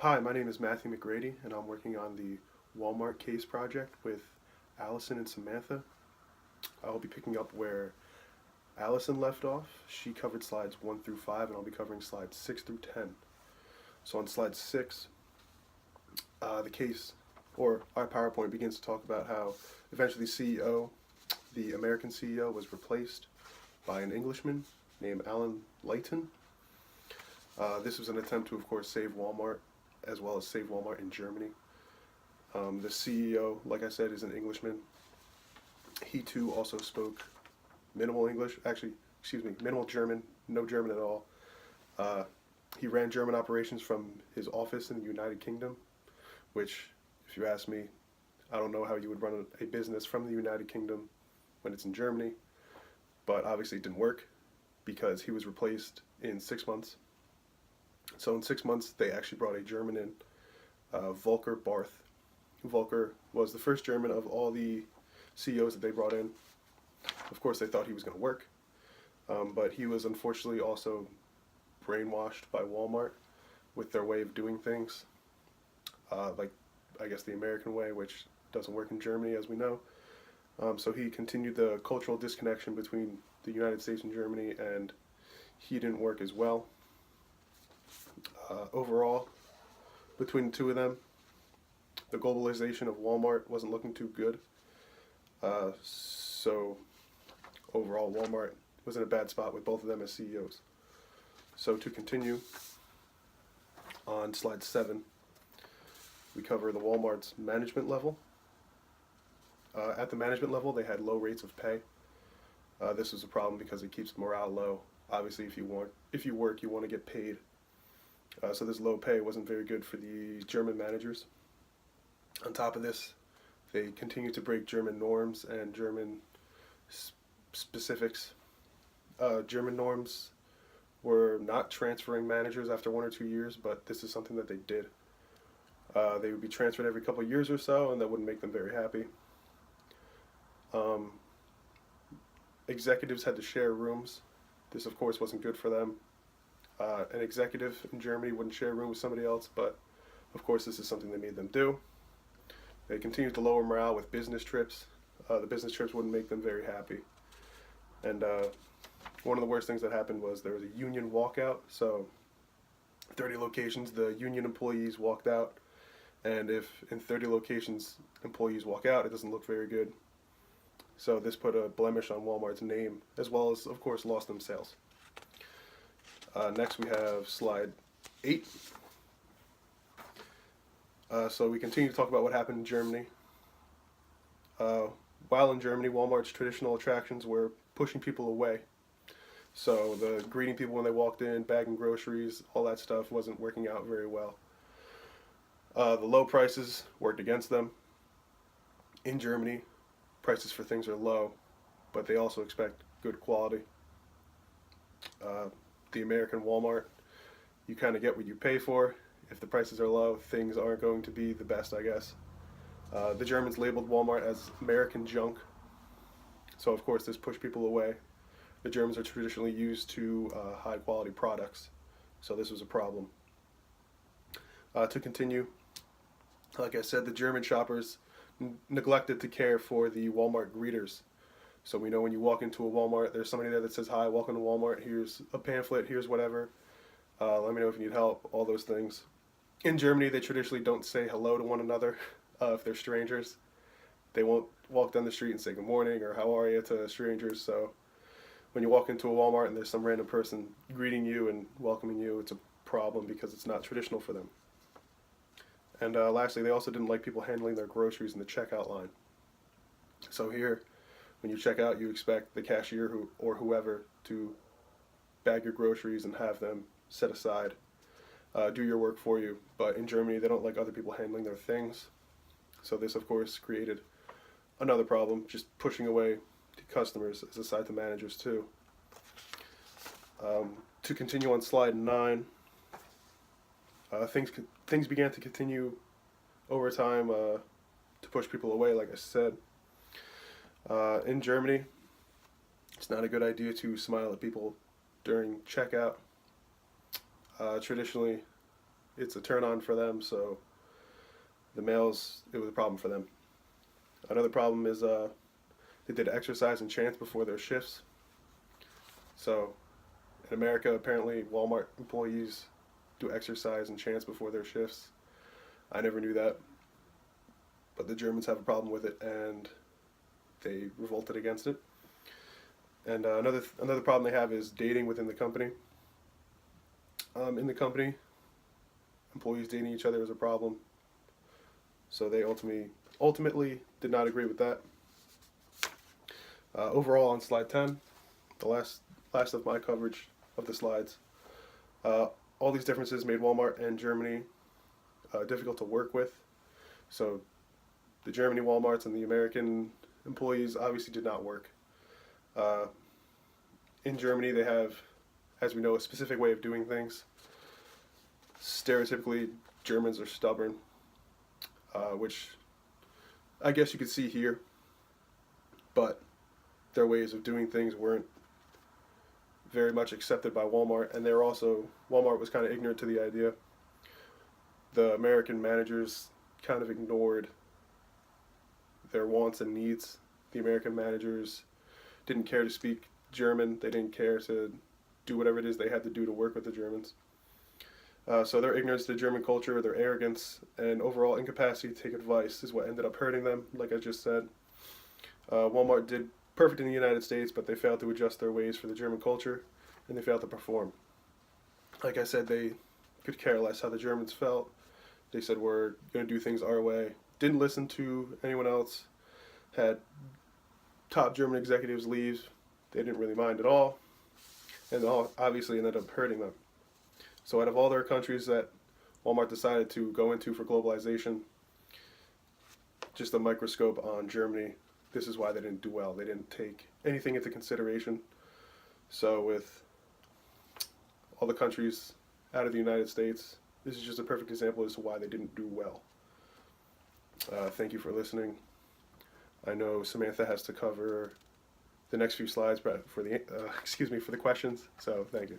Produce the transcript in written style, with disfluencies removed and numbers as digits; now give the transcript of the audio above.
Hi, my name is Matthew McGrady, and I'm working on the Walmart case project with Allison and Samantha. I'll be picking up where Allison left off. She covered slides 1 through 5, and I'll be covering slides 6 through 10. So on slide 6, the case, or our PowerPoint, begins to talk about how eventually the American CEO, was replaced by an Englishman named Alan Layton. This was an attempt to, of course, save Walmart, as well as save Walmart in Germany. The CEO, like I said, is an Englishman. He too also spoke minimal English, minimal German, no German at all. He ran German operations from his office in the United Kingdom, which, if you ask me, I don't know how you would run a business from the United Kingdom when it's in Germany, but obviously it didn't work because he was replaced in 6 months. So in 6 months, they actually brought a German in, Volker Barth. Volker was the first German of all the CEOs that they brought in. Of course, they thought he was going to work, but he was unfortunately also brainwashed by Walmart with their way of doing things, like I guess the American way, which doesn't work in Germany, as we know. So he continued the cultural disconnection between the United States and Germany, and he didn't work as well. Overall, between the two of them, the globalization of Walmart wasn't looking too good. So overall, Walmart was in a bad spot with both of them as CEOs. So to continue, on slide 7, we cover the Walmart's management level. At the management level, they had low rates of pay. This was a problem because it keeps morale low. Obviously, if you work, you want to get paid. So this low pay wasn't very good for the German managers. On top of this, they continued to break German norms and German specifics. German norms were not transferring managers after 1 or 2 years, but this is something that they did. They would be transferred every couple of years or so, and that wouldn't make them very happy. Executives had to share rooms. This, of course, wasn't good for them. An executive in Germany wouldn't share a room with somebody else, but of course this is something they made them do. They continued to lower morale with business trips. The business trips wouldn't make them very happy. And one of the worst things that happened was there was a union walkout. So 30 locations, the union employees walked out. And if in 30 locations employees walk out, it doesn't look very good. So this put a blemish on Walmart's name, as well as, of course, lost them sales. Next we have slide 8. So we continue to talk about what happened in Germany. While in Germany, Walmart's traditional attractions were pushing people away. So the greeting people when they walked in, bagging groceries, all that stuff wasn't working out very well. The low prices worked against them. In Germany, prices for things are low, but they also expect good quality. The American Walmart, you kind of get what you pay for. If the prices are low, things aren't going to be the best, I guess. The Germans labeled Walmart as American junk, so of course this pushed people away. The Germans are traditionally used to high quality products, so this was a problem. To continue, like I said, the German shoppers neglected to care for the Walmart greeters. So we know when you walk into a Walmart, there's somebody there that says, "Hi, welcome to Walmart. Here's a pamphlet. Here's whatever. Let me know if you need help." All those things. In Germany, they traditionally don't say hello to one another if they're strangers. They won't walk down the street and say good morning or how are you to strangers. So when you walk into a Walmart and there's some random person greeting you and welcoming you, it's a problem because it's not traditional for them. And lastly, they also didn't like people handling their groceries in the checkout line. So here, when you check out, you expect the cashier or whoever to bag your groceries and have them set aside, do your work for you. But in Germany, they don't like other people handling their things. So this, of course, created another problem, just pushing away the customers as aside to managers too. To continue on slide 9, things began to continue over time to push people away, like I said. In Germany, it's not a good idea to smile at people during checkout. Traditionally, it's a turn on for them. So the males, it was a problem for them. Another problem is they did exercise and chants before their shifts. So in America, apparently Walmart employees do exercise and chants before their shifts. I never knew that, but the Germans have a problem with it, and they revolted against it. And another problem they have is dating within the company. In the company, employees dating each other is a problem. So they ultimately did not agree with that. Overall, on slide 10, the last of my coverage of the slides, all these differences made Walmart and Germany difficult to work with. So the Germany Walmarts and the American employees obviously did not work. In Germany, they have, as we know, a specific way of doing things. Stereotypically, Germans are stubborn, which I guess you could see here, but their ways of doing things weren't very much accepted by Walmart, and Walmart was kind of ignorant to the idea. The American managers kind of ignored their wants and needs. The American managers didn't care to speak German. They didn't care to do whatever it is they had to do to work with the Germans. So their ignorance to German culture, their arrogance, and overall incapacity to take advice is what ended up hurting them, like I just said. Walmart did perfect in the United States, but they failed to adjust their ways for the German culture, and they failed to perform. Like I said, they could care less how the Germans felt. They said, we're going to do things our way. Didn't listen to anyone else. Had top German executives leave. They didn't really mind at all. And obviously ended up hurting them. So out of all their countries that Walmart decided to go into for globalization, just a microscope on Germany, this is why they didn't do well. They didn't take anything into consideration. So with all the countries out of the United States, this is just a perfect example as to why they didn't do well. Thank you for listening. I know Samantha has to cover the next few slides for the questions, so thank you.